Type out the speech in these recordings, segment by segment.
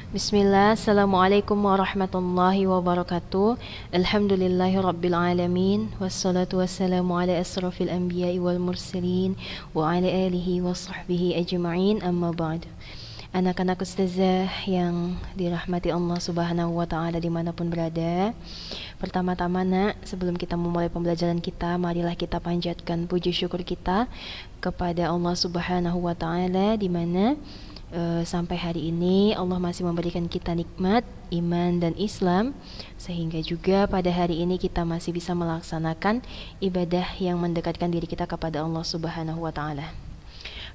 Bismillah, Assalamualaikum warahmatullahi wabarakatuh. Alhamdulillahi rabbil alamin. Wassalatu wassalamu ala asrafil anbiya'i wal mursalin wa ala alihi wa sahbihi ajma'in, amma ba'd. Anak-anak ustazah yang dirahmati Allah subhanahu wa ta'ala dimanapun berada, pertama-tama nak, sebelum kita memulai pembelajaran kita, marilah kita panjatkan puji syukur kita kepada Allah subhanahu wa ta'ala, di mana sampai hari ini Allah masih memberikan kita nikmat iman dan Islam, sehingga juga pada hari ini kita masih bisa melaksanakan ibadah yang mendekatkan diri kita kepada Allah subhanahu wa ta'ala.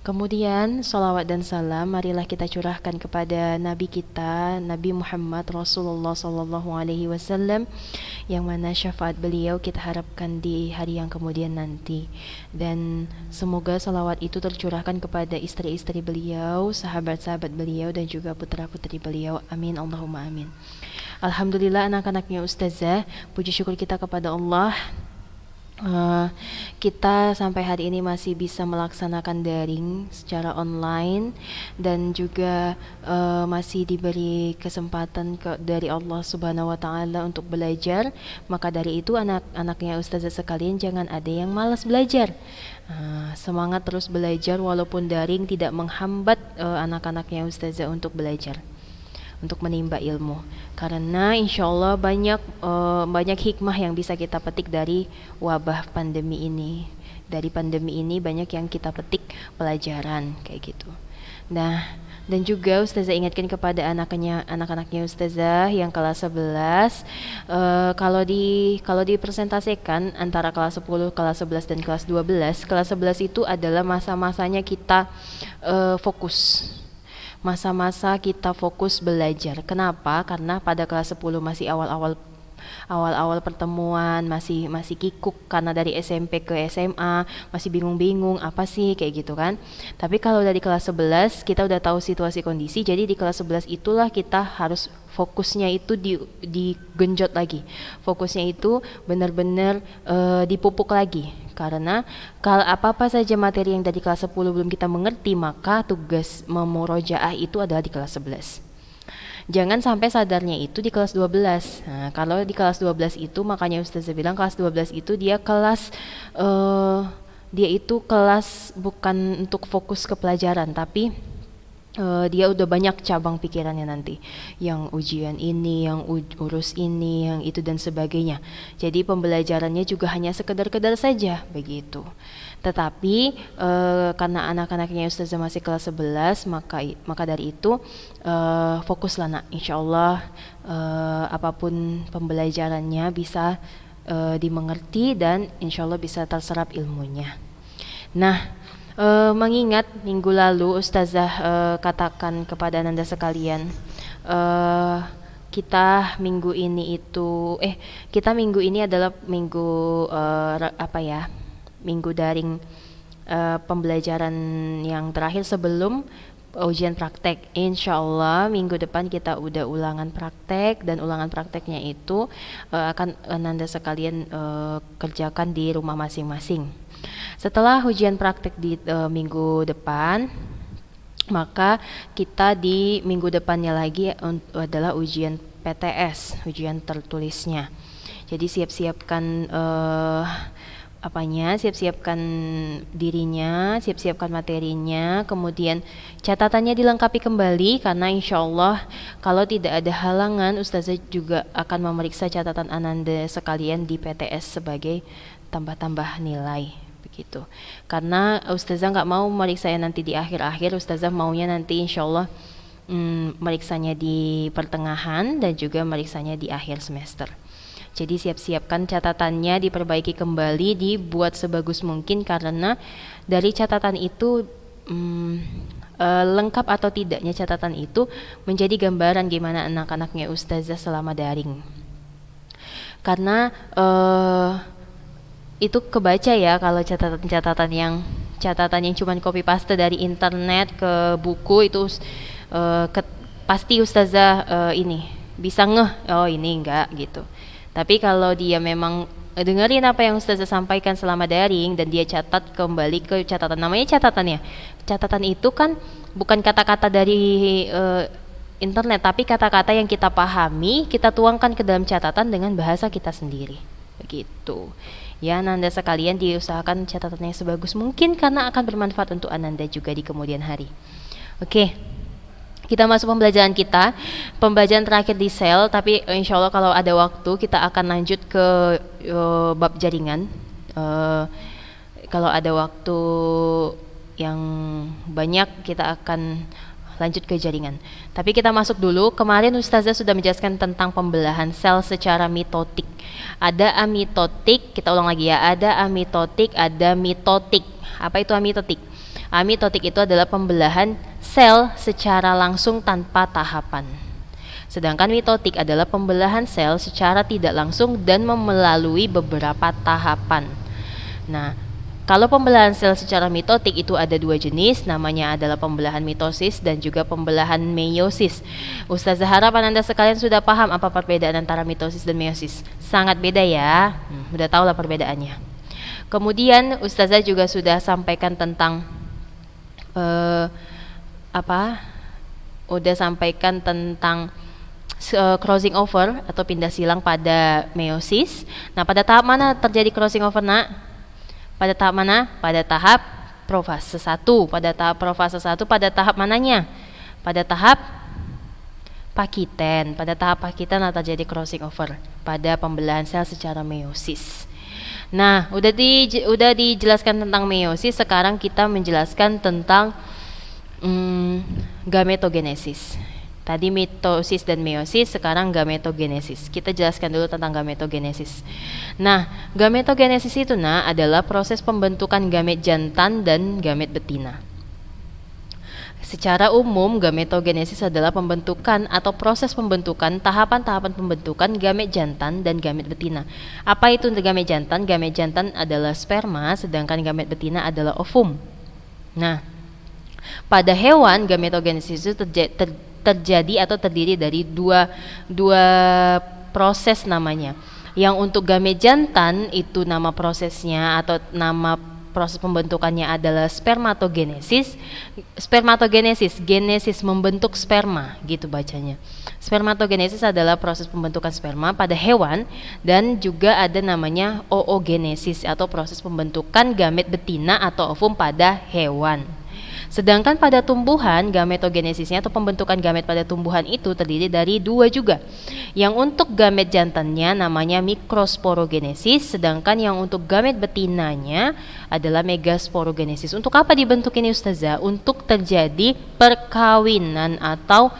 Kemudian salawat dan salam marilah kita curahkan kepada Nabi kita, Nabi Muhammad Rasulullah Sallallahu Alaihi Wasallam, yang mana syafaat beliau kita harapkan di hari yang kemudian nanti. Dan semoga salawat itu tercurahkan kepada istri-istri beliau, sahabat-sahabat beliau, dan juga putra-putri beliau. Amin, Allahumma amin. Alhamdulillah anak-anaknya ustazah, puji syukur kita kepada Allah. Kita sampai hari ini masih bisa melaksanakan daring secara online, dan juga masih diberi kesempatan dari Allah Subhanahu wa taala untuk belajar. Maka dari itu anak-anaknya ustazah sekalian, jangan ada yang malas belajar. Semangat terus belajar, walaupun daring tidak menghambat anak-anaknya ustazah untuk belajar, untuk menimba ilmu, karena insya Allah banyak hikmah yang bisa kita petik dari wabah pandemi ini. Dari pandemi ini banyak yang kita petik pelajaran kayak gitu. Nah, dan juga ustazah ingatkan kepada anak-anaknya ustazah yang kelas 11, kalau dipresentasikan antara kelas 10, kelas 11 dan kelas 12, kelas 11 itu adalah masa-masanya kita fokus. Masa-masa kita fokus belajar. Kenapa? Karena pada kelas 10 masih awal-awal pertemuan, masih kikuk karena dari SMP ke SMA, masih bingung-bingung apa sih kayak gitu kan. Tapi kalau dari kelas 11 kita udah tahu situasi kondisi, jadi di kelas 11 itulah kita harus fokusnya itu digenjot lagi. Fokusnya itu benar-benar dipupuk lagi. Karena kalau apa-apa saja materi yang dari kelas 10 belum kita mengerti, maka tugas memurojaah itu adalah di kelas 11. Jangan sampai sadarnya itu di kelas 12. Nah, kalau di kelas 12 itu, makanya ustazah bilang kelas 12 itu dia itu kelas bukan untuk fokus ke pelajaran, tapi dia udah banyak cabang pikirannya nanti, yang ujian ini, yang urus ini, yang itu dan sebagainya. Jadi pembelajarannya juga hanya sekedar-kedar saja begitu. Tetapi karena anak-anaknya ustazah masih kelas 11, maka dari itu fokuslah nak, insyaallah apapun pembelajarannya bisa dimengerti dan insyaallah bisa terserap ilmunya. Nah, mengingat minggu lalu ustazah katakan kepada Anda sekalian, kita minggu ini adalah minggu minggu daring, pembelajaran yang terakhir sebelum ujian praktek. Insya Allah minggu depan kita udah ulangan praktek, dan ulangan prakteknya itu akan Anda sekalian kerjakan di rumah masing-masing. Setelah ujian praktek di minggu depan, maka kita di minggu depannya lagi adalah ujian PTS, ujian tertulisnya. Jadi siap-siapkan siap-siapkan dirinya, siap-siapkan materinya, kemudian catatannya dilengkapi kembali, karena insya Allah kalau tidak ada halangan, ustazah juga akan memeriksa catatan Ananda sekalian di PTS sebagai tambah-tambah nilai begitu. Karena ustazah nggak mau meriksanya nanti di akhir-akhir, ustazah maunya nanti insya Allah meriksanya di pertengahan dan juga meriksanya di akhir semester. Jadi siap-siapkan catatannya, diperbaiki kembali, dibuat sebagus mungkin, karena dari catatan itu lengkap atau tidaknya catatan itu menjadi gambaran gimana anak-anaknya ustazah selama daring. Karena itu kebaca ya kalau catatan yang cuman copy paste dari internet ke buku itu pasti ustazah ini bisa ngeh, oh ini enggak gitu. Tapi kalau dia memang dengerin apa yang ustazah sampaikan selama daring dan dia catat kembali ke catatan, namanya catatan ya. Catatan itu kan bukan kata-kata dari internet, tapi kata-kata yang kita pahami, kita tuangkan ke dalam catatan dengan bahasa kita sendiri. Begitu. Ya, Ananda sekalian, diusahakan catatannya sebagus mungkin karena akan bermanfaat untuk Ananda juga di kemudian hari. Oke. Kita masuk pembelajaran kita, pembelajaran terakhir di sel, tapi insya Allah kalau ada waktu kita akan lanjut ke bab jaringan. Kalau ada waktu yang banyak kita akan lanjut ke jaringan. Tapi kita masuk dulu. Kemarin ustazah sudah menjelaskan tentang pembelahan sel secara mitotik. Ada amitotik, kita ulang lagi ya. Ada amitotik, ada mitotik. Apa itu amitotik? Amitotik itu adalah pembelahan sel secara langsung tanpa tahapan. Sedangkan mitotik adalah pembelahan sel secara tidak langsung dan melalui beberapa tahapan. Nah, kalau pembelahan sel secara mitotik itu ada dua jenis, namanya adalah pembelahan mitosis dan juga pembelahan meiosis. Ustazah harap Anda sekalian sudah paham apa perbedaan antara mitosis dan meiosis. Sangat beda ya, udah tahu lah perbedaannya. Kemudian Ustazah juga sudah sampaikan tentang crossing over atau pindah silang pada meiosis. Nah, pada tahap mana terjadi crossing over, nak? Pada tahap mana? Pada tahap profase 1. Pada tahap profase 1 pada tahap mananya? Pada tahap pakiten. Pada tahap pakiten terjadi crossing over pada pembelahan sel secara meiosis. Nah, udah dijelaskan tentang meiosis, sekarang kita menjelaskan tentang gametogenesis. Tadi mitosis dan meiosis, sekarang gametogenesis. Kita jelaskan dulu tentang gametogenesis. Nah, gametogenesis itu adalah proses pembentukan gamet jantan dan gamet betina. Secara umum, gametogenesis adalah pembentukan atau proses pembentukan, tahapan-tahapan pembentukan gamet jantan dan gamet betina. Apa itu gamet jantan? Gamet jantan adalah sperma, sedangkan gamet betina adalah ovum. Nah, pada hewan, gametogenesis itu terjadi atau terdiri dari dua proses namanya. Yang untuk gamet jantan itu nama prosesnya atau nama proses pembentukannya adalah spermatogenesis. Spermatogenesis, genesis membentuk sperma, gitu bacanya. Spermatogenesis adalah proses pembentukan sperma pada hewan, dan juga ada namanya oogenesis atau proses pembentukan gamet betina atau ovum pada hewan. Sedangkan pada tumbuhan, gametogenesisnya atau pembentukan gamet pada tumbuhan itu terdiri dari dua juga. Yang untuk gamet jantannya namanya mikrosporogenesis, sedangkan yang untuk gamet betinanya adalah megasporogenesis. Untuk apa dibentuk ini Ustazah? Untuk terjadi perkawinan atau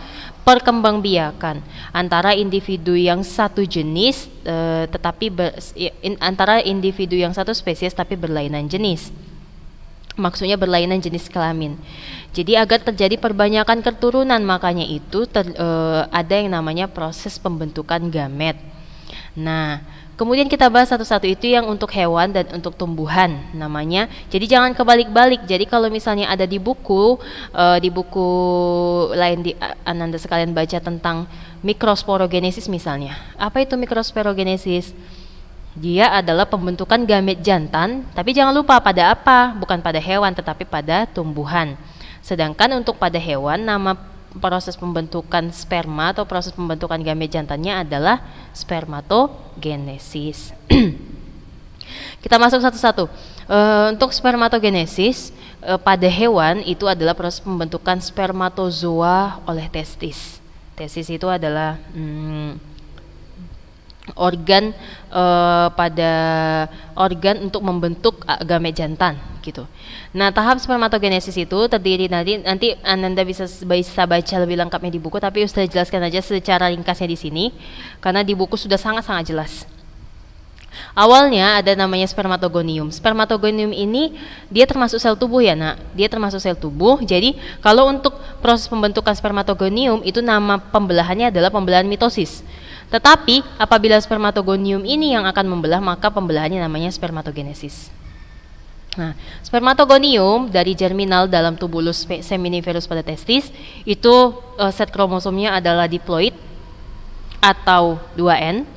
perkembangbiakan antara individu yang satu jenis antara individu yang satu spesies tapi berlainan jenis. Maksudnya berlainan jenis kelamin. Jadi agar terjadi perbanyakan keturunan, makanya itu ada yang namanya proses pembentukan gamet. Nah, kemudian kita bahas satu-satu, itu yang untuk hewan dan untuk tumbuhan namanya. Jadi jangan kebalik-balik. Jadi kalau misalnya ada di buku lain Ananda sekalian baca tentang mikrosporogenesis misalnya. Apa itu mikrosporogenesis? Dia adalah pembentukan gamet jantan, tapi jangan lupa pada apa? Bukan pada hewan, tetapi pada tumbuhan. Sedangkan untuk pada hewan, nama proses pembentukan sperma atau proses pembentukan gamet jantannya adalah spermatogenesis. Kita masuk satu-satu. Untuk spermatogenesis pada hewan itu adalah proses pembentukan spermatozoa oleh testis. Testis itu adalah organ untuk membentuk gamet jantan gitu. Nah, tahap spermatogenesis itu terdiri nanti Ananda bisa baca lebih lengkapnya di buku, tapi Ustaz jelaskan aja secara ringkasnya di sini karena di buku sudah sangat-sangat jelas. Awalnya ada namanya spermatogonium. Spermatogonium ini dia termasuk sel tubuh ya nak. Dia termasuk sel tubuh. Jadi kalau untuk proses pembentukan spermatogonium itu nama pembelahannya adalah pembelahan mitosis. Tetapi apabila spermatogonium ini yang akan membelah, maka pembelahannya namanya spermatogenesis. Nah, spermatogonium dari germinal dalam tubulus seminiferus pada testis itu set kromosomnya adalah diploid atau 2N.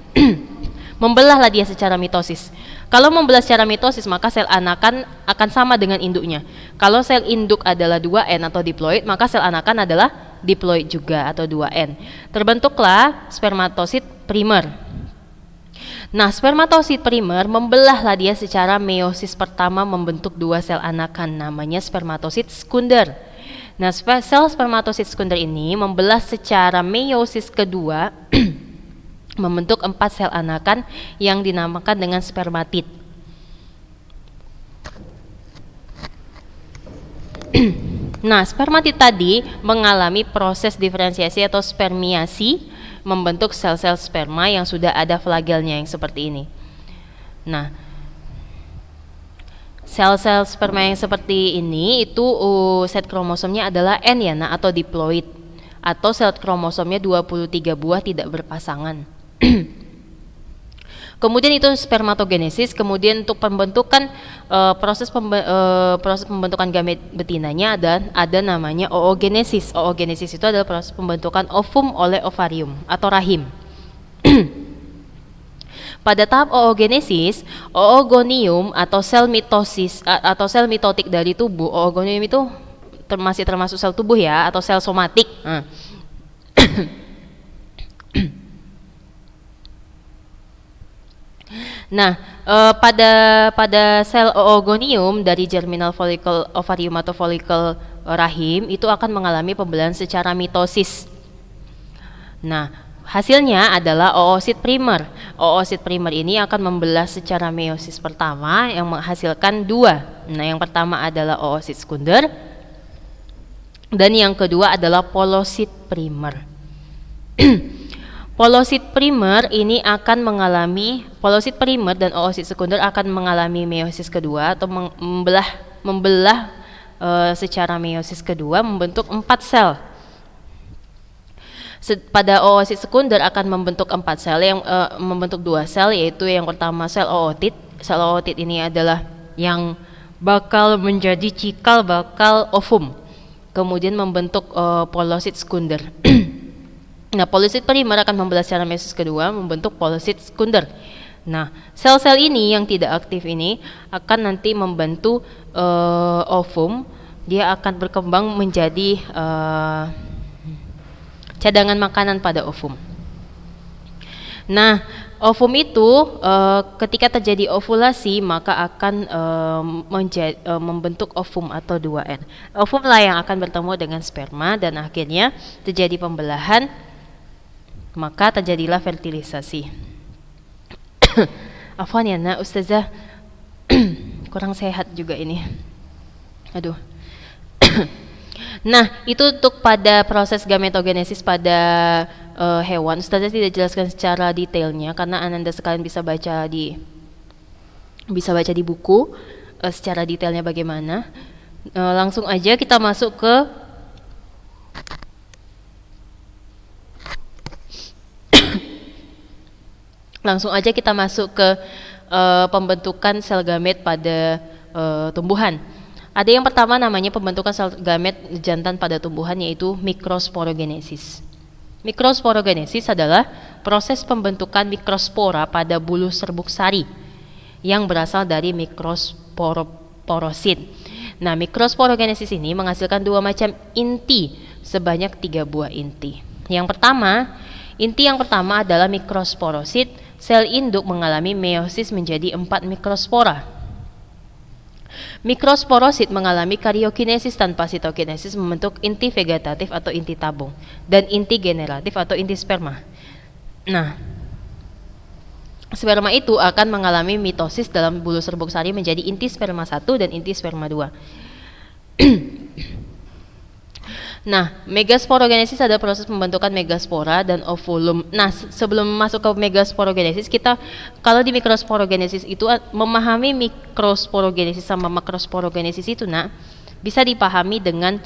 Membelahlah dia secara mitosis. Kalau membelah secara mitosis, maka sel anakan akan sama dengan induknya. Kalau sel induk adalah 2N atau diploid, maka sel anakan adalah diploid juga atau 2N. Terbentuklah spermatosit primer. Nah, spermatosit primer membelahlah dia secara meiosis pertama membentuk dua sel anakan, namanya spermatosit sekunder. Nah, sel spermatosit sekunder ini membelah secara meiosis kedua membentuk 4 sel anakan yang dinamakan dengan spermatid. Nah, spermatid tadi mengalami proses diferensiasi atau spermiasi, membentuk sel-sel sperma yang sudah ada flagelnya yang seperti ini. Nah, sel-sel sperma yang seperti ini itu set kromosomnya adalah N ya, nah, atau diploid, atau sel kromosomnya 23 buah tidak berpasangan. Kemudian itu spermatogenesis. Kemudian untuk pembentukan proses pembentukan gamet betinanya ada namanya oogenesis. Oogenesis itu adalah proses pembentukan ovum oleh ovarium atau rahim. Pada tahap oogenesis, oogonium atau sel mitosis atau sel mitotik dari tubuh, oogonium itu masih termasuk sel tubuh ya, atau sel somatik. Nah, pada sel oogonium dari germinal follicle ovarium atau follicle rahim itu akan mengalami pembelahan secara mitosis. Nah, hasilnya adalah oosit primer. Oosit primer ini akan membelah secara meiosis pertama yang menghasilkan 2. Nah, yang pertama adalah oosit sekunder dan yang kedua adalah polosit primer. Polosit primer ini akan mengalami, polosit primer dan oosit sekunder akan mengalami meiosis kedua atau membelah secara meiosis kedua membentuk 4 sel. Pada oosit sekunder akan membentuk 4 sel yang membentuk 2 sel, yaitu yang pertama sel ootit. Sel ootit ini adalah yang bakal menjadi cikal bakal ovum. Kemudian membentuk polosit sekunder. Nah, polosit primer akan membelah secara meiosis kedua membentuk polosit sekunder. Nah, sel-sel ini yang tidak aktif ini akan nanti membantu ovum. Dia akan berkembang menjadi cadangan makanan pada ovum. Nah, ovum itu ketika terjadi ovulasi maka akan membentuk ovum atau 2N. Ovum lah yang akan bertemu dengan sperma dan akhirnya terjadi pembelahan, maka terjadilah fertilisasi. Afwan ya nak, Ustazah kurang sehat juga ini. Aduh. Nah, itu untuk pada proses gametogenesis pada hewan. Ustazah tidak jelaskan secara detailnya karena Ananda sekalian bisa baca di buku secara detailnya bagaimana. Langsung aja kita masuk ke pembentukan sel gamet pada tumbuhan. Ada yang pertama namanya pembentukan sel gamet jantan pada tumbuhan, yaitu mikrosporogenesis. Mikrosporogenesis adalah proses pembentukan mikrospora pada bulu serbuk sari yang berasal dari mikrosporosit. Nah, mikrosporogenesis ini menghasilkan 2 macam inti sebanyak 3 buah inti. Inti yang pertama adalah mikrosporosit. Sel induk mengalami meiosis menjadi 4 mikrospora. Mikrosporosit mengalami karyokinesis tanpa sitokinesis membentuk inti vegetatif atau inti tabung dan inti generatif atau inti sperma. Nah, sperma itu akan mengalami mitosis dalam bulu serbuk sari menjadi inti sperma 1 dan inti sperma 2. Nah, megasporogenesis adalah proses pembentukan megaspora dan ovulum. Nah, sebelum masuk ke megasporogenesis, kita kalau di mikrosporogenesis itu memahami mikrosporogenesis sama makrosporogenesis itu, nah, bisa dipahami dengan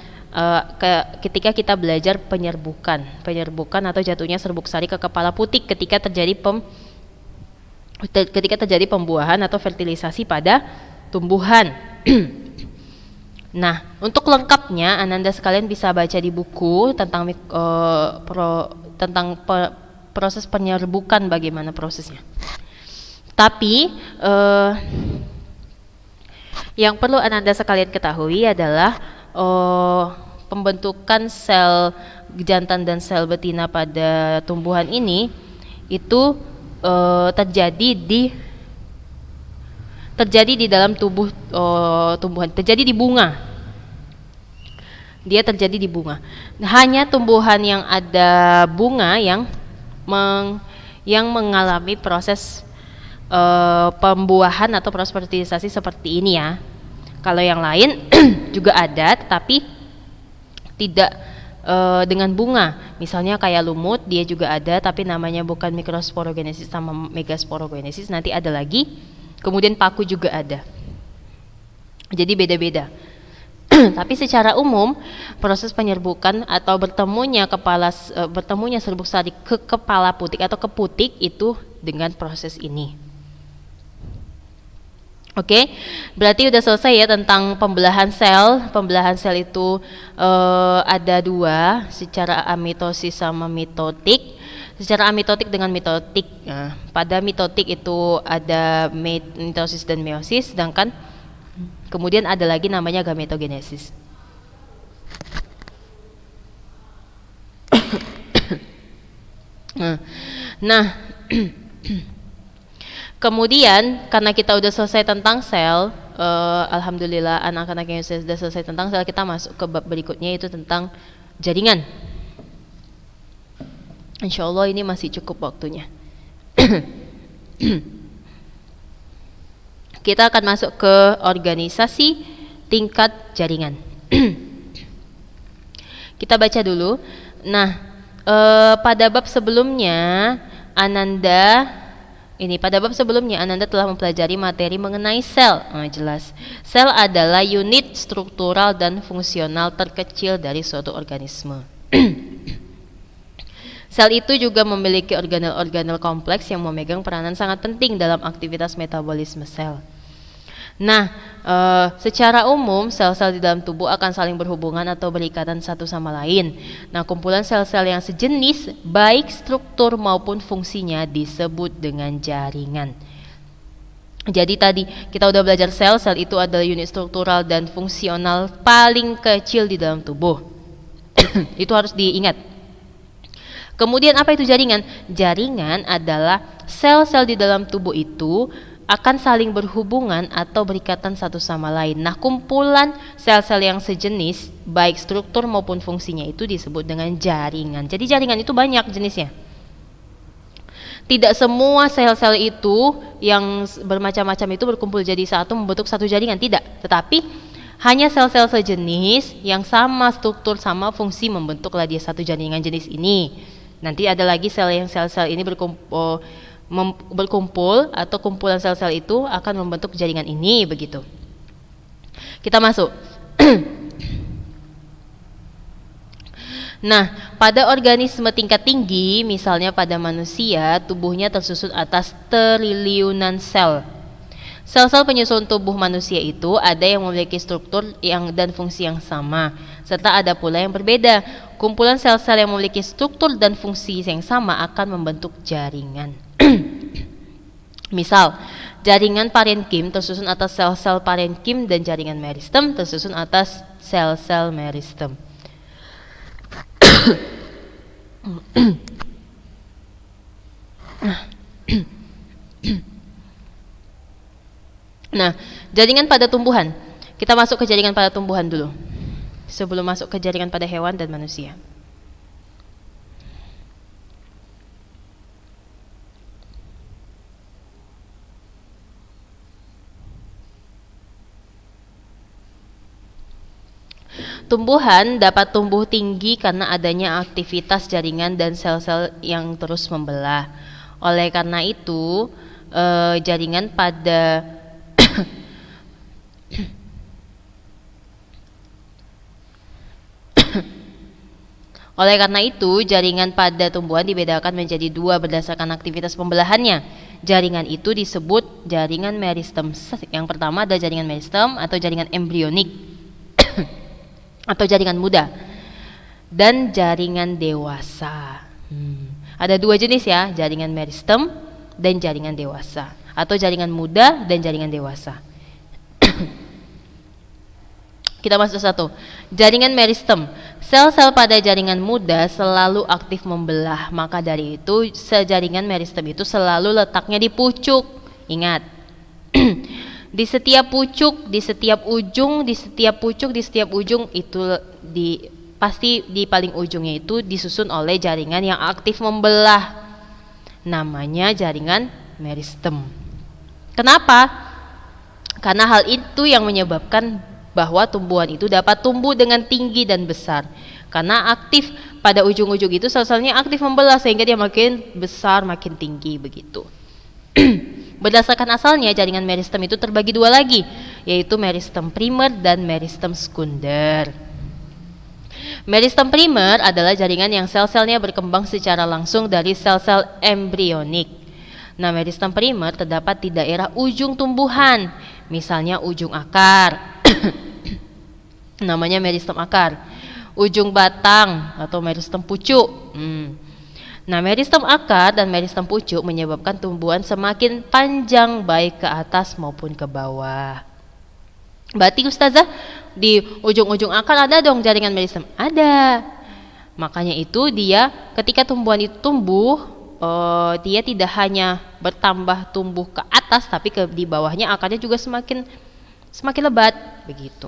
ketika kita belajar penyerbukan atau jatuhnya serbuk sari ke kepala putik ketika terjadi pembuahan atau fertilisasi pada tumbuhan. Nah, untuk lengkapnya Ananda sekalian bisa baca di buku tentang proses penyerbukan, bagaimana prosesnya. Tapi yang perlu Ananda sekalian ketahui adalah pembentukan sel jantan dan sel betina pada tumbuhan ini itu terjadi di dalam tubuh tumbuhan, terjadi di bunga. Dia terjadi di bunga. Hanya tumbuhan yang ada bunga yang mengalami proses pembuahan atau proses fertilisasi seperti ini ya. Kalau yang lain juga ada, tetapi tidak dengan bunga. Misalnya kayak lumut, dia juga ada, tapi namanya bukan mikrosporogenesis sama megasporogenesis. Nanti ada lagi. Kemudian paku juga ada. Jadi beda-beda. Tapi secara umum proses penyerbukan atau bertemunya serbuk sari ke kepala putik atau ke putik itu dengan proses ini. Oke, berarti udah selesai ya tentang pembelahan sel. Pembelahan sel itu ada dua, secara amitosis sama mitotik. Secara amitotik dengan mitotik. Nah, pada mitotik itu ada mitosis dan meiosis, sedangkan kemudian ada lagi namanya gametogenesis. Nah, kemudian karena kita udah selesai tentang sel, alhamdulillah anak-anak yang sudah selesai tentang sel, kita masuk ke bab berikutnya, yaitu tentang jaringan. Insya Allah ini masih cukup waktunya. Kita akan masuk ke organisasi tingkat jaringan. Kita baca dulu. Nah, pada bab sebelumnya Ananda telah mempelajari materi mengenai sel. Jelas. Sel adalah unit struktural dan fungsional terkecil dari suatu organisme. Sel itu juga memiliki organel-organel kompleks yang memegang peranan sangat penting dalam aktivitas metabolisme sel. Nah, secara umum sel-sel di dalam tubuh akan saling berhubungan atau berikatan satu sama lain. Nah, kumpulan sel-sel yang sejenis baik struktur maupun fungsinya disebut dengan jaringan. Jadi tadi kita udah belajar sel itu adalah unit struktural dan fungsional paling kecil di dalam tubuh. Itu harus diingat. Kemudian apa itu jaringan? Jaringan adalah sel-sel di dalam tubuh itu akan saling berhubungan atau berikatan satu sama lain. Nah, kumpulan sel-sel yang sejenis, baik struktur maupun fungsinya itu disebut dengan jaringan. Jadi jaringan itu banyak jenisnya. Tidak semua sel-sel itu yang bermacam-macam itu berkumpul jadi satu membentuk satu jaringan, tidak. Tetapi hanya sel-sel sejenis yang sama struktur sama fungsi membentuklah dia satu jaringan jenis ini. Nanti ada lagi sel-sel ini berkumpul atau kumpulan sel-sel itu akan membentuk jaringan ini, begitu. Kita masuk. Nah, pada organisme tingkat tinggi, misalnya pada manusia, tubuhnya tersusun atas triliunan sel. Sel-sel penyusun tubuh manusia itu ada yang memiliki struktur dan fungsi yang sama, serta ada pula yang berbeda. Kumpulan sel-sel yang memiliki struktur dan fungsi yang sama akan membentuk jaringan. Misal, jaringan parenkim tersusun atas sel-sel parenkim dan jaringan meristem tersusun atas sel-sel meristem. Nah, jaringan pada tumbuhan. Kita masuk ke jaringan pada tumbuhan dulu, sebelum masuk ke jaringan pada hewan dan manusia. Tumbuhan dapat tumbuh tinggi karena adanya aktivitas jaringan dan sel-sel yang terus membelah. Oleh karena itu, jaringan pada Oleh karena itu, jaringan pada tumbuhan dibedakan menjadi dua berdasarkan aktivitas pembelahannya. Jaringan itu disebut jaringan meristem. Yang pertama ada jaringan meristem atau jaringan embrionik atau jaringan muda, dan jaringan dewasa. Ada dua jenis ya, jaringan meristem dan jaringan dewasa, atau jaringan muda dan jaringan dewasa. Kita masuk satu. Jaringan meristem. Sel-sel pada jaringan muda selalu aktif membelah. Maka dari itu, jaringan meristem itu selalu letaknya di pucuk. Ingat. Di setiap pucuk, di setiap ujung, di setiap pucuk, di setiap ujung itu pasti di paling ujungnya itu disusun oleh jaringan yang aktif membelah. Namanya jaringan meristem. Kenapa? Karena hal itu yang menyebabkan bahwa tumbuhan itu dapat tumbuh dengan tinggi dan besar. Karena aktif pada ujung-ujung itu sel-selnya aktif membelah sehingga dia makin besar, makin tinggi begitu. Berdasarkan asalnya, jaringan meristem itu terbagi dua lagi, yaitu meristem primer dan meristem sekunder. Meristem primer adalah jaringan yang sel-selnya berkembang secara langsung dari sel-sel embrionik. Nah, meristem primer terdapat di daerah ujung tumbuhan, misalnya ujung akar. Namanya meristem akar. Ujung batang atau meristem pucuk. Nah, meristem akar dan meristem pucuk menyebabkan tumbuhan semakin panjang baik ke atas maupun ke bawah. Berarti Ustazah, di ujung-ujung akar ada dong jaringan meristem? Ada. Makanya itu dia ketika tumbuhan itu tumbuh, dia tidak hanya bertambah tumbuh ke atas, tapi di bawahnya akarnya juga semakin lebat begitu.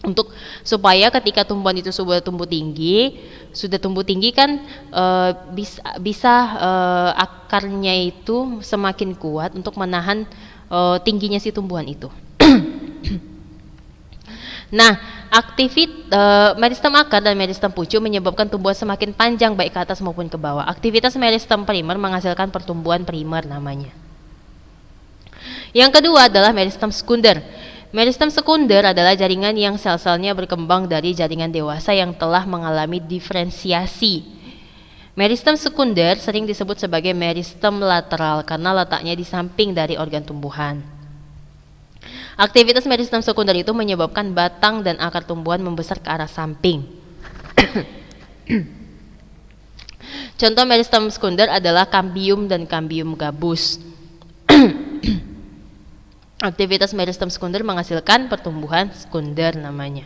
Untuk supaya ketika tumbuhan itu sudah tumbuh tinggi kan bisa akarnya itu semakin kuat untuk menahan tingginya si tumbuhan itu. Nah, meristem akar dan meristem pucuk menyebabkan tumbuhan semakin panjang baik ke atas maupun ke bawah. Aktivitas meristem primer menghasilkan pertumbuhan primer namanya. Yang kedua adalah meristem sekunder. Meristem sekunder adalah jaringan yang sel-selnya berkembang dari jaringan dewasa yang telah mengalami diferensiasi. Meristem sekunder sering disebut sebagai meristem lateral karena letaknya di samping dari organ tumbuhan. Aktivitas meristem sekunder itu menyebabkan batang dan akar tumbuhan membesar ke arah samping. Contoh meristem sekunder adalah kambium dan kambium gabus. Aktivitas meristem sekunder menghasilkan pertumbuhan sekunder namanya.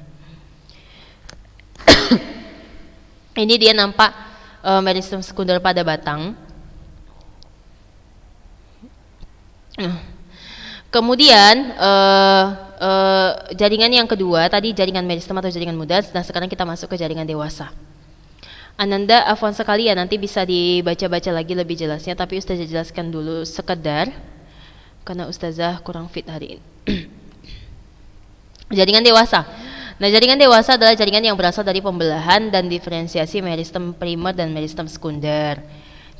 Ini dia nampak meristem sekunder pada batang. Kemudian jaringan yang kedua tadi jaringan meristem atau jaringan muda. Nah, sekarang kita masuk ke jaringan dewasa. Ananda, afwan sekali ya, nanti bisa dibaca-baca lagi lebih jelasnya, tapi Ustazah jelaskan dulu sekedar karena Ustazah kurang fit hari ini. Jaringan dewasa. Nah, jaringan dewasa adalah jaringan yang berasal dari pembelahan dan diferensiasi meristem primer dan meristem sekunder.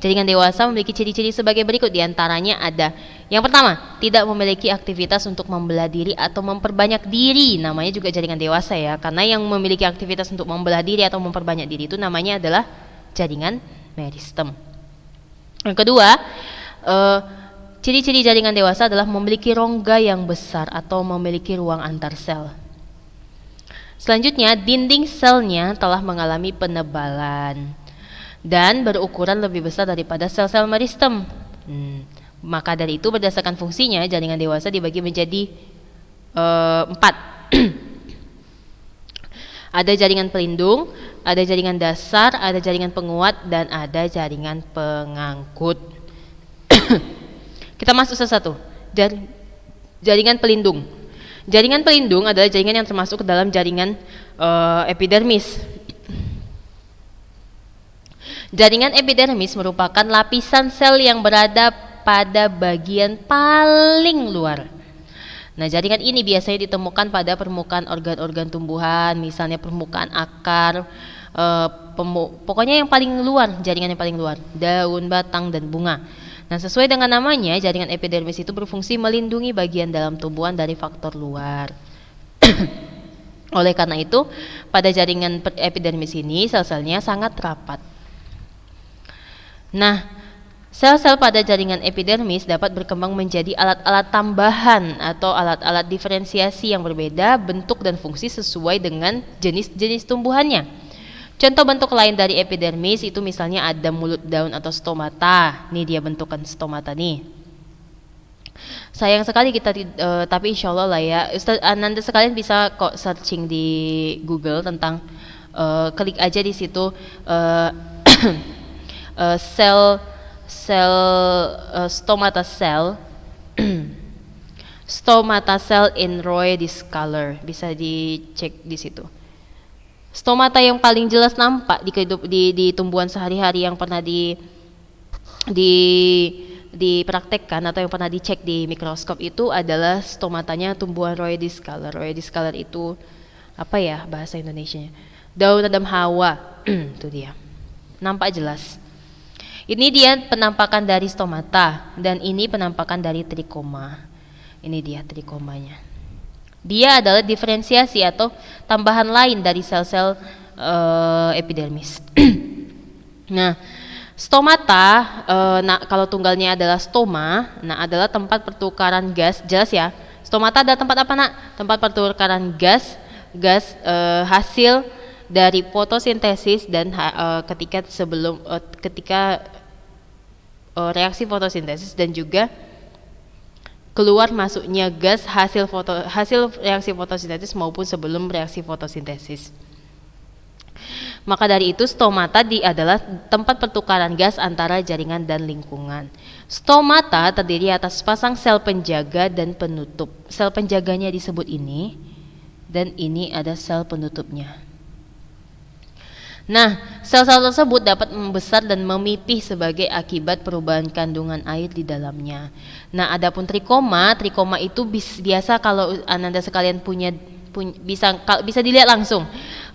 Jaringan dewasa memiliki ciri-ciri sebagai berikut, diantaranya ada: yang pertama, tidak memiliki aktivitas untuk membelah diri atau memperbanyak diri. Namanya juga jaringan dewasa ya, karena yang memiliki aktivitas untuk membelah diri atau memperbanyak diri itu namanya adalah jaringan meristem. Yang kedua, ciri-ciri jaringan dewasa adalah memiliki rongga yang besar atau memiliki ruang antar sel. Selanjutnya, dinding selnya telah mengalami penebalan dan berukuran lebih besar daripada sel-sel meristem. Maka dari itu berdasarkan fungsinya, jaringan dewasa dibagi menjadi 4. Ada jaringan pelindung, ada jaringan dasar, ada jaringan penguat, dan ada jaringan pengangkut. Kita masuk satu-satu. Jaringan pelindung. Jaringan pelindung adalah jaringan yang termasuk ke dalam jaringan epidermis. Jaringan epidermis merupakan lapisan sel yang berada pada bagian paling luar. Nah, jaringan ini biasanya ditemukan pada permukaan organ-organ tumbuhan, misalnya permukaan akar, pokoknya yang paling luar, jaringan yang paling luar, daun, batang, dan bunga. Nah, sesuai dengan namanya, jaringan epidermis itu berfungsi melindungi bagian dalam tumbuhan dari faktor luar. Oleh karena itu, pada jaringan epidermis ini sel-selnya sangat rapat. Nah, sel-sel pada jaringan epidermis dapat berkembang menjadi alat-alat tambahan atau alat-alat diferensiasi yang berbeda bentuk dan fungsi sesuai dengan jenis-jenis tumbuhannya. Contoh bentuk lain dari epidermis itu misalnya ada mulut daun atau stomata. Nih dia bentukan stomata nih. Sayang sekali kita tapi insya Allah lah ya. Ustaz Ananda sekalian bisa kok searching di Google tentang klik aja di situ sel stomata cell stomata cell in Roy Discolor, bisa dicek di situ. Stomata yang paling jelas nampak di tumbuhan sehari-hari yang pernah dipraktekkan atau yang pernah dicek di mikroskop itu adalah stomatanya tumbuhan Roy Discolor. Roy Discolor itu apa ya bahasa Indonesianya? Daun Adam Hawa. Itu dia. Nampak jelas. Ini dia penampakan dari stomata dan ini penampakan dari trikoma. Ini dia trikomanya. Dia adalah diferensiasi atau tambahan lain dari sel-sel epidermis. Nah, stomata, kalau tunggalnya adalah stoma, nah adalah tempat pertukaran gas, jelas ya. Stomata adalah tempat apa nak? Tempat pertukaran gas hasil dari fotosintesis dan ketika reaksi fotosintesis dan juga keluar masuknya gas hasil reaksi fotosintesis maupun sebelum reaksi fotosintesis. Maka dari itu stomata adalah tempat pertukaran gas antara jaringan dan lingkungan. Stomata terdiri atas sepasang sel penjaga dan penutup. Sel penjaganya disebut ini dan ini ada sel penutupnya. Nah, sel-sel tersebut dapat membesar dan memipih sebagai akibat perubahan kandungan air di dalamnya. Nah, adapun trikoma itu biasa kalau Ananda sekalian bisa dilihat langsung.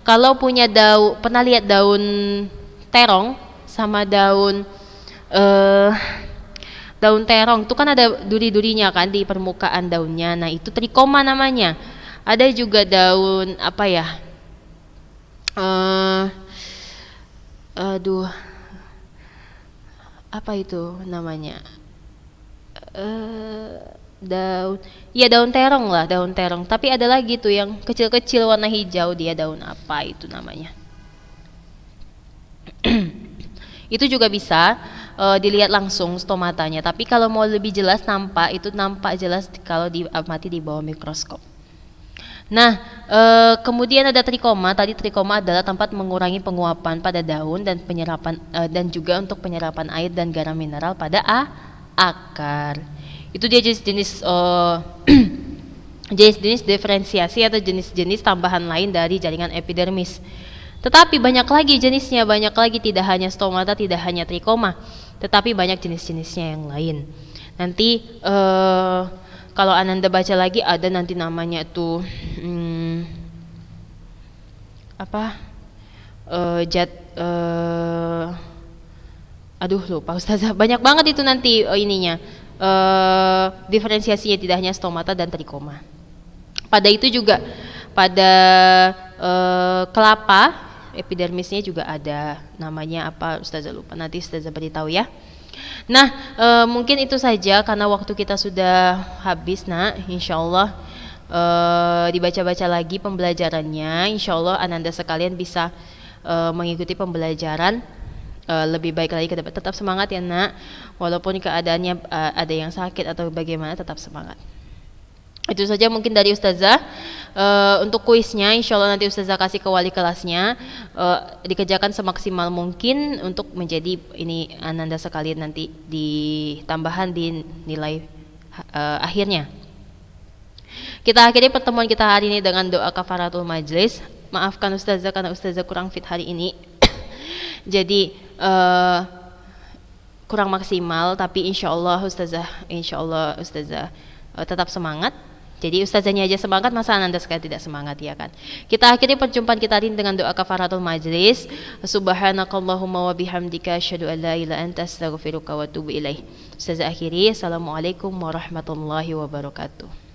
Kalau punya pernah lihat daun terong sama daun terong itu kan ada duri-durinya kan di permukaan daunnya. Nah, itu trikoma namanya. Ada juga daun apa ya? Apa itu namanya? Daun terong lah, daun terong. Tapi ada lagi tuh yang kecil-kecil warna hijau, dia daun apa itu namanya? Itu juga bisa dilihat langsung stomatanya. Tapi kalau mau lebih jelas nampak jelas kalau diamati di bawah mikroskop. Nah, kemudian ada trikoma. Tadi trikoma adalah tempat mengurangi penguapan pada daun dan penyerapan dan juga untuk penyerapan air dan garam mineral pada akar. Itu dia jenis-jenis jenis-jenis diferensiasi atau jenis-jenis tambahan lain dari jaringan epidermis. Tetapi banyak lagi jenisnya, tidak hanya stomata, tidak hanya trikoma, tetapi banyak jenis-jenisnya yang lain. Nanti kalau Ananda baca lagi ada nanti namanya tuh lupa Ustazah. Banyak banget itu nanti ininya. Diferensiasinya tidak hanya stomata dan trikoma. Pada itu juga pada kelapa epidermisnya juga ada namanya apa Ustazah lupa. Nanti Ustazah beritahu ya. Nah, mungkin itu saja karena waktu kita sudah habis, nak. Insyaallah dibaca-baca lagi pembelajarannya. Insyaallah Ananda sekalian bisa mengikuti pembelajaran lebih baik lagi ke depan. Tetap semangat ya, nak. Walaupun keadaannya ada yang sakit atau bagaimana, tetap semangat. Itu saja mungkin dari Ustazah. Untuk kuisnya insyaallah nanti Ustazah kasih ke wali kelasnya, dikerjakan semaksimal mungkin untuk menjadi ini Ananda sekalian nanti ditambahan di nilai akhirnya. Kita akhiri pertemuan kita hari ini dengan doa kafaratul majlis. Maafkan Ustazah karena Ustazah kurang fit hari ini. Jadi kurang maksimal, tapi insyaallah Ustazah tetap semangat. Jadi ustazahnya aja semangat, masa anda sekali tidak semangat, ya kan? Kita akhiri perjumpaan kita ini dengan doa kafaratul majlis. Subhanakallahumma wa bihamdika asyhadu an la ilaha illa anta astaghfiruka wa atubu ilaih. Ustazah akhiri, assalamualaikum warahmatullahi wabarakatuh.